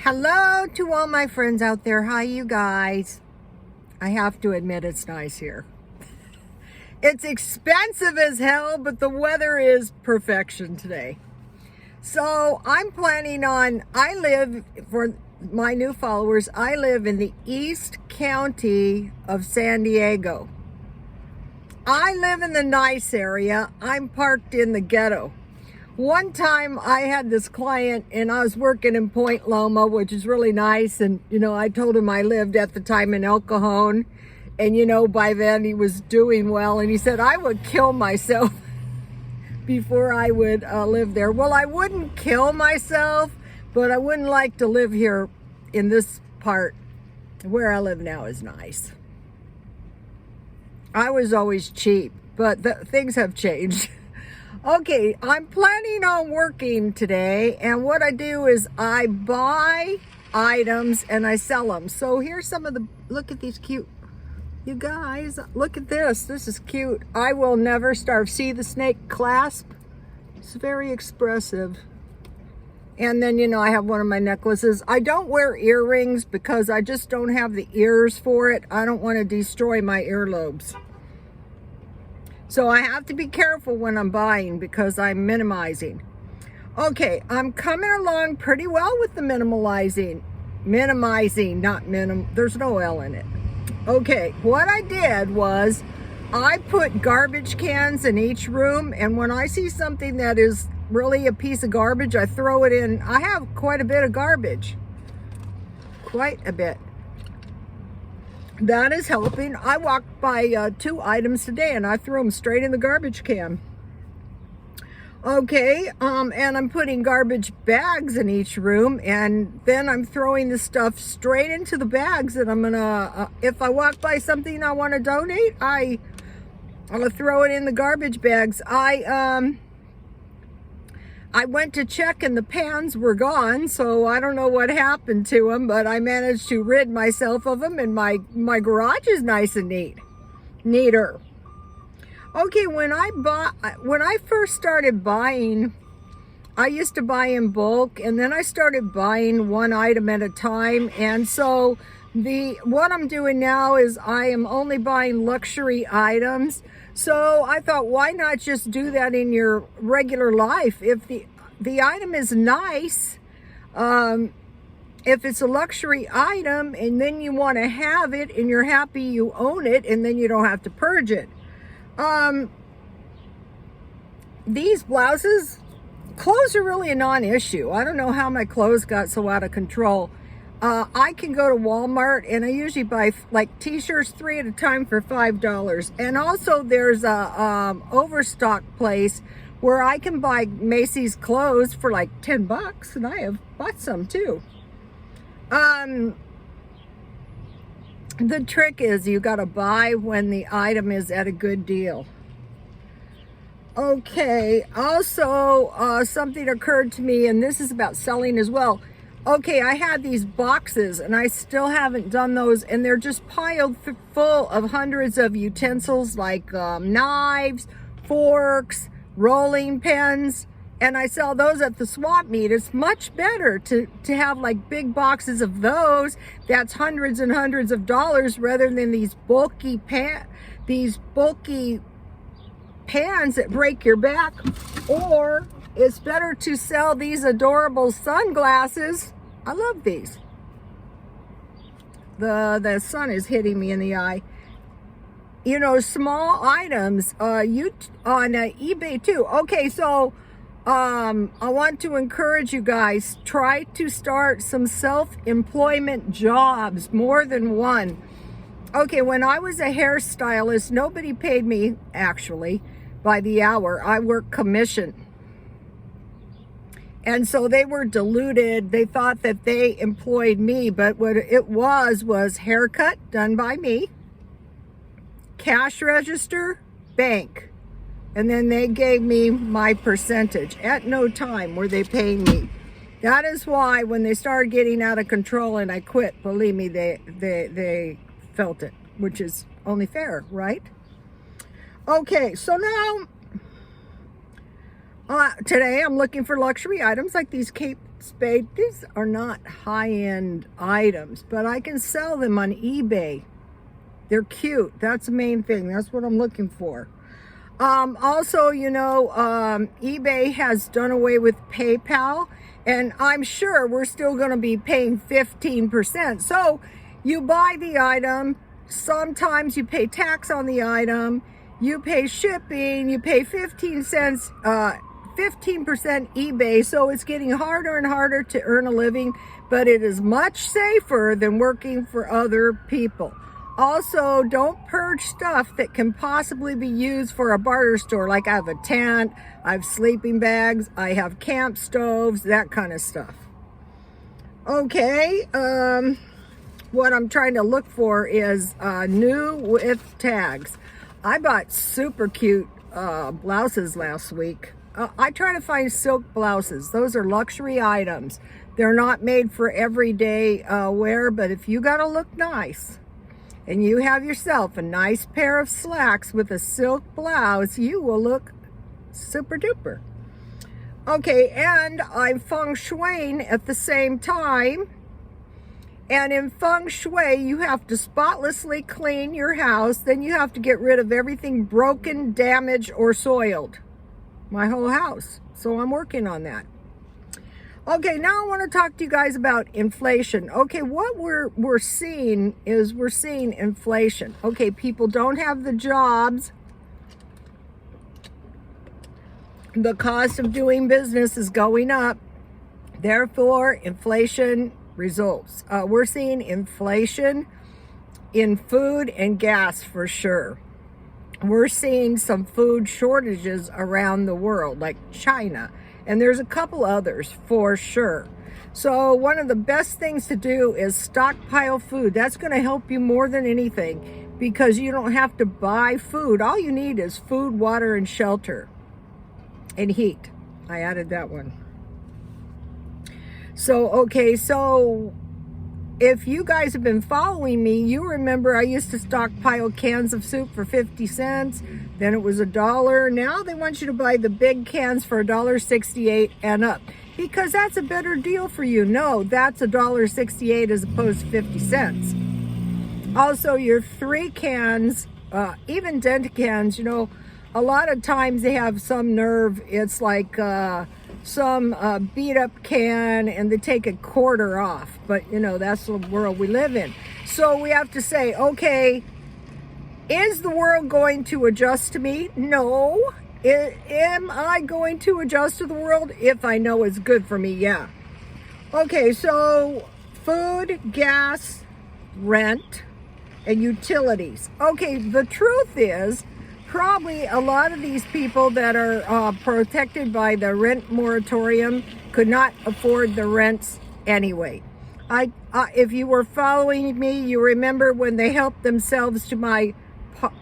Hello to all my friends out there. Hi, you guys. I have to admit it's nice here. It's expensive as hell, but the weather is perfection today. So I'm planning on, for my new followers, I live in the East County of San Diego. I live in the nice area. I'm parked in the ghetto. One time I had this client and I was working in Point Loma, which is really nice. And, I told him I lived at the time in El Cajon. And, by then he was doing well. And he said, I would kill myself before I would live there. Well, I wouldn't kill myself, but I wouldn't like to live here in this part. Where I live now is nice. I was always cheap, but things have changed. Okay, I'm planning on working today, and what I do is I buy items and I sell them. So here's some of look at these cute, you guys, look at this. This is cute. I will never starve. See the snake clasp? It's very expressive. And then, I have one of my necklaces. I don't wear earrings because I just don't have the ears for it. I don't want to destroy my earlobes. So I have to be careful when I'm buying because I'm minimizing. Okay, I'm coming along pretty well with the minimizing, not there's no L in it. Okay, what I did was I put garbage cans in each room, and when I see something that is really a piece of garbage, I throw it in. I have quite a bit of garbage. Quite a bit. That is helping. I walked by 2 items today and I threw them straight in the garbage can. Okay, and I'm putting garbage bags in each room, and then I'm throwing the stuff straight into the bags, and I'm gonna, if I walk by something I want to donate, I'm gonna throw it in the garbage bags. I went to check and the pans were gone, so I don't know what happened to them, but I managed to rid myself of them, and my garage is nice and neater. Okay, when I first started buying, I used to buy in bulk, and then I started buying one item at a time, and so what I'm doing now is I am only buying luxury items. So I thought, why not just do that in your regular life? If the item is nice, if it's a luxury item and then you want to have it and you're happy you own it, and then you don't have to purge it. These blouses, clothes are really a non-issue. I don't know how my clothes got so out of control. I can go to Walmart and I usually buy like t-shirts 3 at a time for $5. And also there's a overstock place where I can buy Macy's clothes for like $10, and I have bought some too. The trick is you got to buy when the item is at a good deal. Okay, also something occurred to me, and this is about selling as well. Okay, I had these boxes and I still haven't done those, and they're just piled full of hundreds of utensils like knives, forks, rolling pins, and I sell those at the swap meet. It's much better to have like big boxes of those. That's hundreds and hundreds of dollars rather than these bulky pans that break your back. Or it's better to sell these adorable sunglasses. I love these. The sun is hitting me in the eye. Small items on eBay too. Okay, so I want to encourage you guys, try to start some self-employment jobs, more than one. Okay, when I was a hairstylist, nobody paid me actually by the hour. I worked commission. And so they were deluded. They thought that they employed me, but what it was haircut done by me, cash register, bank. And then they gave me my percentage. At no time were they paying me. That is why when they started getting out of control and I quit, believe me, they felt it, which is only fair, right? Okay, so now today I'm looking for luxury items like these spade. These are not high-end items, but I can sell them on eBay. They're cute. That's the main thing. That's what I'm looking for. Also, eBay has done away with PayPal, and I'm sure we're still going to be paying 15%. So you buy the item, sometimes you pay tax on the item, you pay shipping, you pay 15 cents, 15% eBay. So it's getting harder and harder to earn a living, but it is much safer than working for other people. Also, don't purge stuff that can possibly be used for a barter store. Like I have a tent, I have sleeping bags, I have camp stoves, that kind of stuff. Okay, what I'm trying to look for is new with tags. I bought super cute blouses last week. I try to find silk blouses. Those are luxury items. They're not made for everyday wear, but if you gotta look nice, and you have yourself a nice pair of slacks with a silk blouse, you will look super duper. Okay, and I'm feng shuiing at the same time. And in feng shui, you have to spotlessly clean your house. Then you have to get rid of everything broken, damaged, or soiled. My whole house. So I'm working on that. Okay, now I want to talk to you guys about inflation. Okay, what we're seeing is we're seeing inflation. Okay, people don't have the jobs. The cost of doing business is going up. Therefore, inflation results. We're seeing inflation in food and gas for sure. We're seeing some food shortages around the world, like China. And there's a couple others for sure. So one of the best things to do is stockpile food. That's going to help you more than anything because you don't have to buy food. All you need is food, water, and shelter. And heat. I added that one. So if you guys have been following me, you remember I used to stockpile cans of soup for 50 cents. Then it was $1. Now they want you to buy the big cans for $1.68 and up because that's a better deal for you. No, that's $1.68 as opposed to 50 cents. Also, your 3 cans, even Dent cans, a lot of times they have some nerve. It's like some beat up can and they take a quarter off. But, that's the world we live in. So we have to say, okay, is the world going to adjust to me? No. Am I going to adjust to the world? If I know it's good for me, yeah. Okay, so food, gas, rent, and utilities. Okay, the truth is, probably a lot of these people that are protected by the rent moratorium could not afford the rents anyway. If you were following me, you remember when they helped themselves to my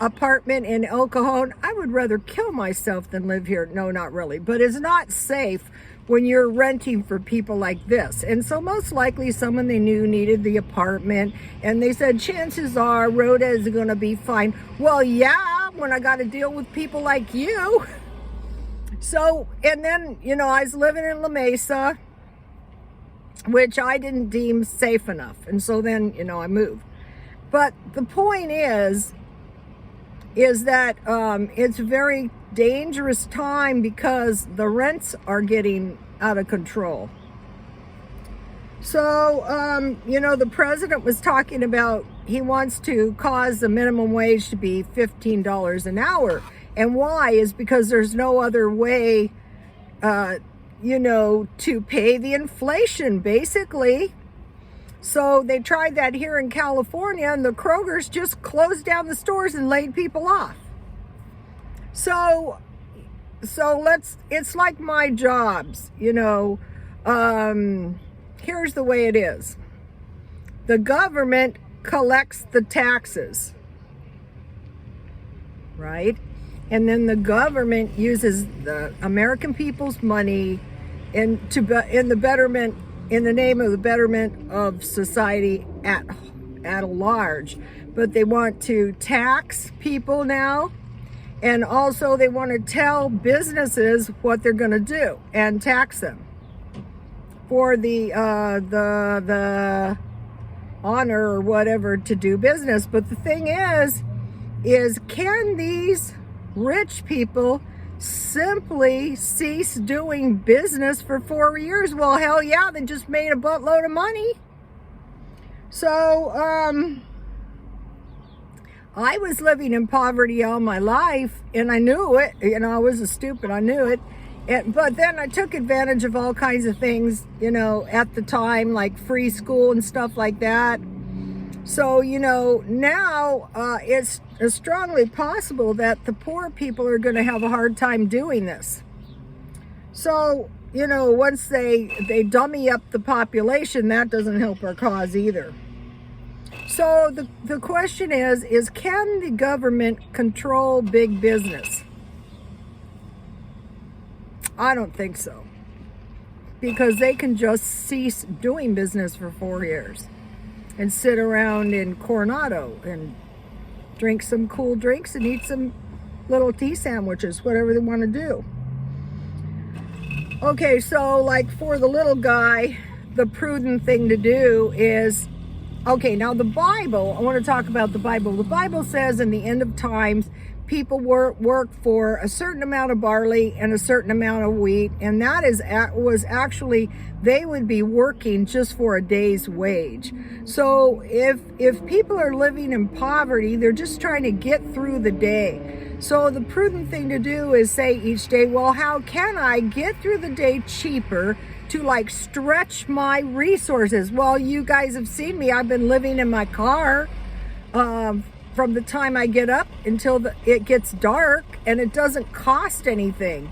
apartment in El Cajon. I would rather kill myself than live here. No, not really. But it's not safe when you're renting for people like this. And so most likely someone they knew needed the apartment. And they said, chances are Rhoda is going to be fine. Well, yeah, when I got to deal with people like you. So, and then, I was living in La Mesa, which I didn't deem safe enough. And so then, I moved. But the point is that it's a very dangerous time because the rents are getting out of control. So, the president was talking about he wants to cause the minimum wage to be $15 an hour. And why is because there's no other way, to pay the inflation, basically. So they tried that here in California, and the Kroger's just closed down the stores and laid people off. So it's like my jobs, here's the way it is. The government collects the taxes, right? And then the government uses the American people's money in the name of the betterment of society at large. But they want to tax people now, and also they want to tell businesses what they're going to do and tax them. for the honor or whatever to do business. But the thing is can these rich people simply cease doing business for 4 years? Well, hell yeah, they just made a buttload of money. So, I was living in poverty all my life, and I knew it. You know, I wasn't stupid, I knew it. But then I took advantage of all kinds of things, you know, at the time, like free school and stuff like that. So, you know, now it's strongly possible that the poor people are going to have a hard time doing this. So, you know, once they dummy up the population, that doesn't help our cause either. So the question is can the government control big business? I don't think so. Because they can just cease doing business for 4 years and sit around in Coronado and drink some cool drinks and eat some little tea sandwiches, whatever they want to do. Okay, so like for the little guy, the prudent thing to do is, okay, now the Bible, I want to talk about the Bible. The Bible says in the end of times, people work for a certain amount of barley and a certain amount of wheat, and that was actually, they would be working just for a day's wage. So if people are living in poverty, they're just trying to get through the day. So the prudent thing to do is say each day, well, how can I get through the day cheaper to like stretch my resources? Well, you guys have seen me. I've been living in my car from the time I get up until it gets dark, and it doesn't cost anything.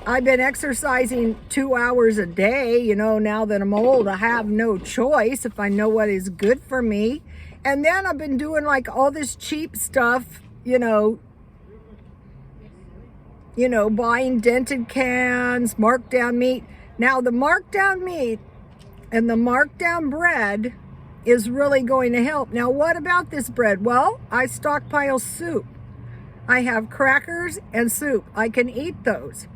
I've been exercising 2 hours a day. You know, now that I'm old, I have no choice if I know what is good for me. And then I've been doing like all this cheap stuff, you know, buying dented cans, marked down meat. Now the marked down meat and the marked down bread is really going to help. Now, what about this bread? Well, I stockpile soup. I have crackers and soup. I can eat those.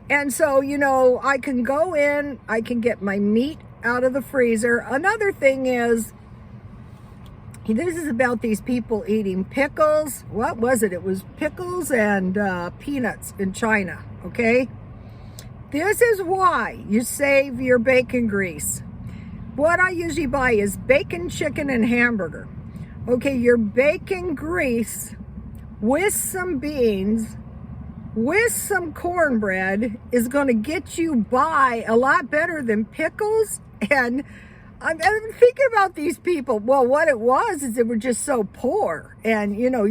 And so, you know, I can go in, I can get my meat out of the freezer. Another thing is, this is about these people eating pickles. What was it? It was pickles and peanuts in China, okay? This is why you save your bacon grease. What I usually buy is bacon, chicken, and hamburger. Okay, your bacon grease with some beans, with some cornbread is going to get you by a lot better than pickles. And I'm thinking about these people. Well, what it was is they were just so poor. And, you know,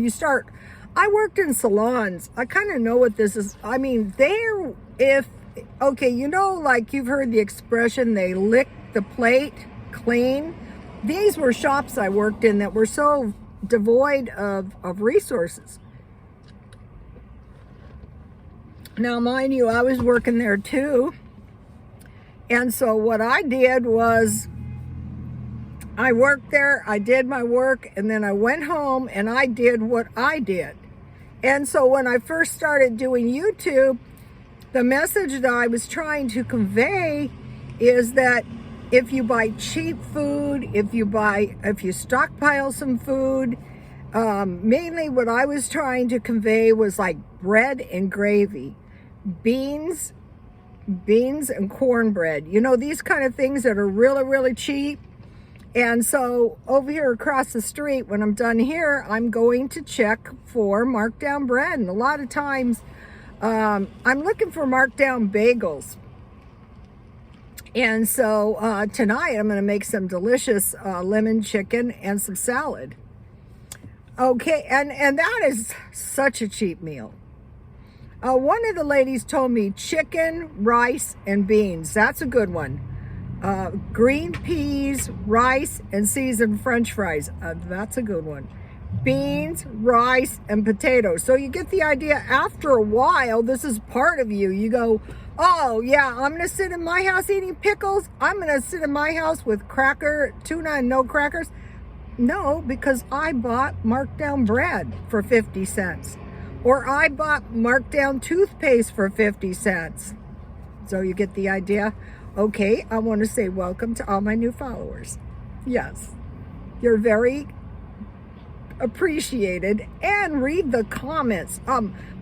I worked in salons. I kind of know what this is. I mean, okay, you know, like you've heard the expression, they lick the plate clean. These were shops I worked in that were so devoid of resources. Now, mind you, I was working there too. And so what I did was I worked there, I did my work, and then I went home and I did what I did. And so when I first started doing YouTube, the message that I was trying to convey is that if you buy cheap food, if you stockpile some food, mainly what I was trying to convey was like bread and gravy, beans and cornbread, you know, these kind of things that are really, really cheap. And so over here across the street, when I'm done here, I'm going to check for marked down bread. And a lot of times I'm looking for marked down bagels. And so tonight I'm going to make some delicious lemon chicken and some salad. Okay, and that is such a cheap meal. One of the ladies told me chicken, rice, and beans. That's a good one. Green peas, rice, and seasoned French fries. That's a good one. Beans, rice, and potatoes. So you get the idea. After a while, this is part of you. You go, oh yeah, I'm going to sit in my house eating pickles. I'm going to sit in my house with tuna and no crackers. No, because I bought marked down bread for 50 cents. Or I bought marked down toothpaste for 50 cents. So you get the idea. Okay, I want to say welcome to all my new followers. Yes, you're very appreciated. And read the comments.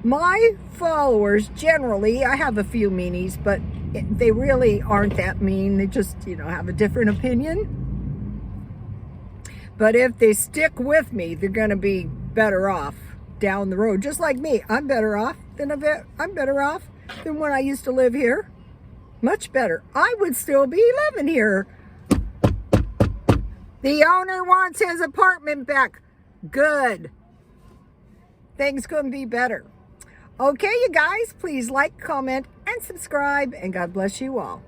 My followers, generally, I have a few meanies, but they really aren't that mean. They just, have a different opinion. But if they stick with me, they're going to be better off down the road. Just like me, I'm better off than when I used to live here. Much better. I would still be living here. The owner wants his apartment back. Good. Things couldn't be better. Okay, you guys, please like, comment, and subscribe, and God bless you all.